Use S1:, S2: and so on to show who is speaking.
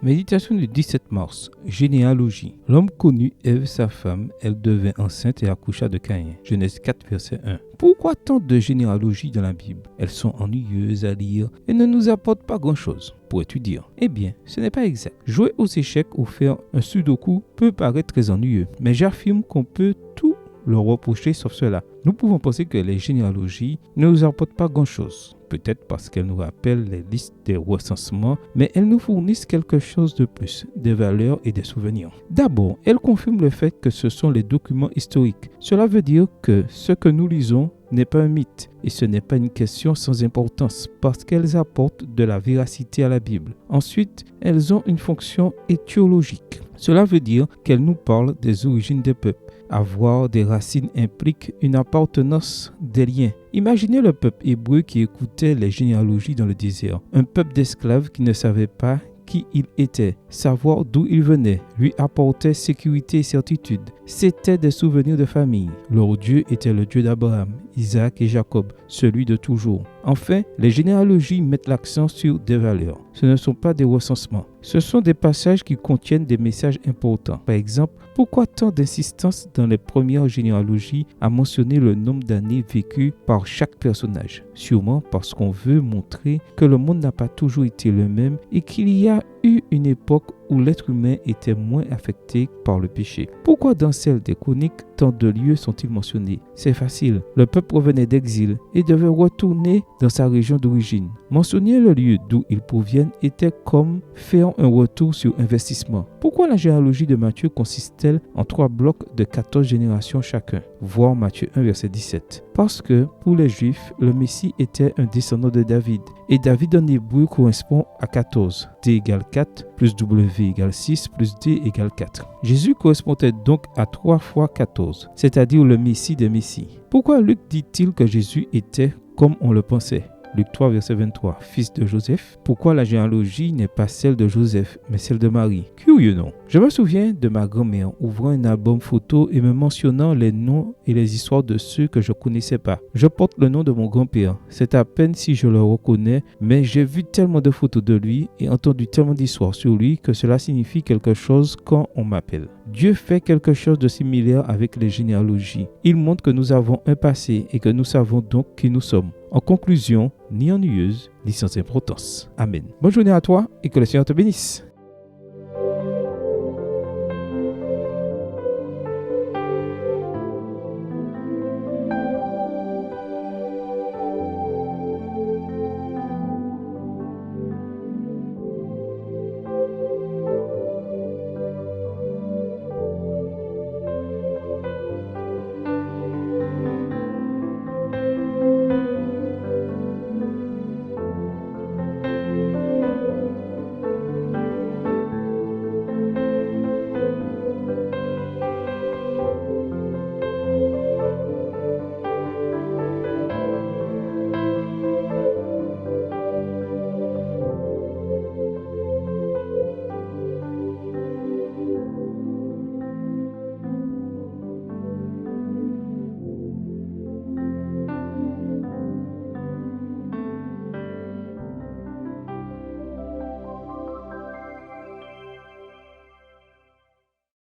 S1: Méditation du 17 mars. Généalogie. L'homme connut Ève, sa femme. Elle devint enceinte et accoucha de Caïn. Genèse 4, verset 1. Pourquoi tant de généalogies dans la Bible? Elles sont ennuyeuses à lire et ne nous apportent pas grand-chose. Pourrais-tu dire? Eh bien, ce n'est pas exact. Jouer aux échecs ou faire un sudoku peut paraître très ennuyeux, mais j'affirme qu'on peut tout leur reprocher sauf cela. Nous pouvons penser que les généalogies ne nous apportent pas grand-chose. Peut-être parce qu'elles nous rappellent les listes des recensements, mais elles nous fournissent quelque chose de plus, des valeurs et des souvenirs. D'abord, elles confirment le fait que ce sont les documents historiques. Cela veut dire que ce que nous lisons n'est pas un mythe et ce n'est pas une question sans importance parce qu'elles apportent de la véracité à la Bible. Ensuite, elles ont une fonction étiologique. Cela veut dire qu'elles nous parlent des origines des peuples. Avoir des racines implique une appartenance, des liens. Imaginez le peuple hébreu qui écoutait les généalogies dans le désert. Un peuple d'esclaves qui ne savait pas qui il était. Savoir d'où il venait lui apportait sécurité et certitude. C'étaient des souvenirs de famille. Leur Dieu était le Dieu d'Abraham, Isaac et Jacob, celui de toujours. Enfin, les généalogies mettent l'accent sur des valeurs. Ce ne sont pas des recensements. Ce sont des passages qui contiennent des messages importants. Par exemple, pourquoi tant d'insistance dans les premières généalogies à mentionner le nombre d'années vécues par chaque personnage? Sûrement parce qu'on veut montrer que le monde n'a pas toujours été le même et qu'il y a eu une époque où l'être humain était moins affecté par le péché. Pourquoi dans celle des Chroniques, tant de lieux sont-ils mentionnés? C'est facile. Le peuple revenait d'exil et devait retourner dans sa région d'origine. Mentionner le lieu d'où ils proviennent était comme faire un retour sur investissement. Pourquoi la généalogie de Matthieu consiste-t-elle en 3 blocs de 14 générations chacun? Voir Matthieu 1, verset 17. Parce que pour les Juifs, le Messie était un descendant de David. Et David en hébreu correspond à 14. D égale 4, plus W égale 6, plus D égale 4. Jésus correspondait donc à 3 fois 14, c'est-à-dire le Messie des Messies. Pourquoi Luc dit-il que Jésus était comme on le pensait? Luc 3, verset 23, fils de Joseph. Pourquoi la généalogie n'est pas celle de Joseph, mais celle de Marie? Curieux, non? Je me souviens de ma grand-mère ouvrant un album photo et me mentionnant les noms et les histoires de ceux que je ne connaissais pas. Je porte le nom de mon grand-père. C'est à peine si je le reconnais, mais j'ai vu tellement de photos de lui et entendu tellement d'histoires sur lui que cela signifie quelque chose quand on m'appelle. Dieu fait quelque chose de similaire avec les généalogies. Il montre que nous avons un passé et que nous savons donc qui nous sommes. En conclusion, ni ennuyeuse, ni sans importance. Amen. Bonne journée à toi et que le Seigneur te bénisse.